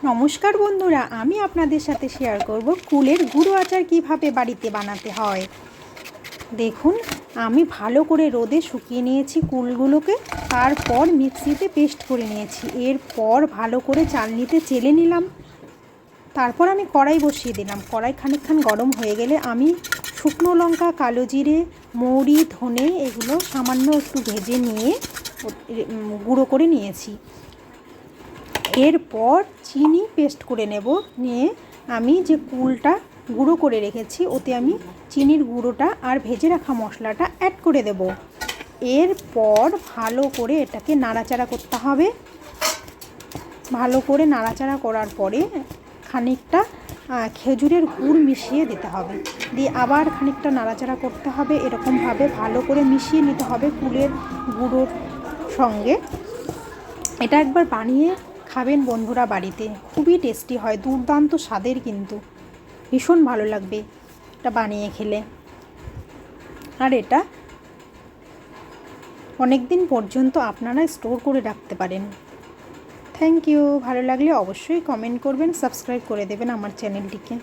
নমস্কার বন্ধুরা, আমি আপনাদের সাথে শেয়ার করব কুলের গুঁড়ো আচার কিভাবে বাড়িতে বানাতে হয়। দেখুন, আমি ভালো করে রোদে শুকিয়ে নিয়েছি কুলগুলোকে, তারপর মিক্সিতে পেস্ট করে নিয়েছি। এরপর ভালো করে চালনিতে চেলে নিলাম। তারপর আমি কড়াই বসিয়ে দিলাম। কড়াই খানিকক্ষণ গরম হয়ে গেলে আমি শুকনো লঙ্কা, কালো জিরে, মৌরি, ধনে এগুলো সামান্য একটু ভেজে নিয়ে গুঁড়ো করে নিয়েছি। এরপর চিনি পেস্ট করে নেব। নিয়ে আমি যে কুলটা গুঁড়ো করে রেখেছি ওতে আমি চিনির গুঁড়োটা আর ভেজে রাখা মশলাটা অ্যাড করে দেব। এরপর ভালো করে এটাকে নাড়াচাড়া করতে হবে। ভালো করে নাড়াচাড়া করার পরে খানিকটা খেজুরের গুড় মিশিয়ে দিতে হবে। দিয়ে আবার খানিকটা নাড়াচাড়া করতে হবে। এরকমভাবে ভালো করে মিশিয়ে নিতে হবে কুলের গুঁড়োর সঙ্গে। এটা একবার বানিয়ে খাবেন বন্ধুরা বাড়িতে, খুবই টেস্টি হয়, দুর্দান্ত স্বাদের, কিন্তু ভীষণ ভালো লাগবে এটা বানিয়ে খেলে। আর এটা অনেক দিন পর্যন্ত আপনারা স্টোর করে রাখতে পারেন। Thank you. ভালো লাগলে অবশ্যই কমেন্ট করবেন, সাবস্ক্রাইব করে দেবেন আমার চ্যানেলটিকে।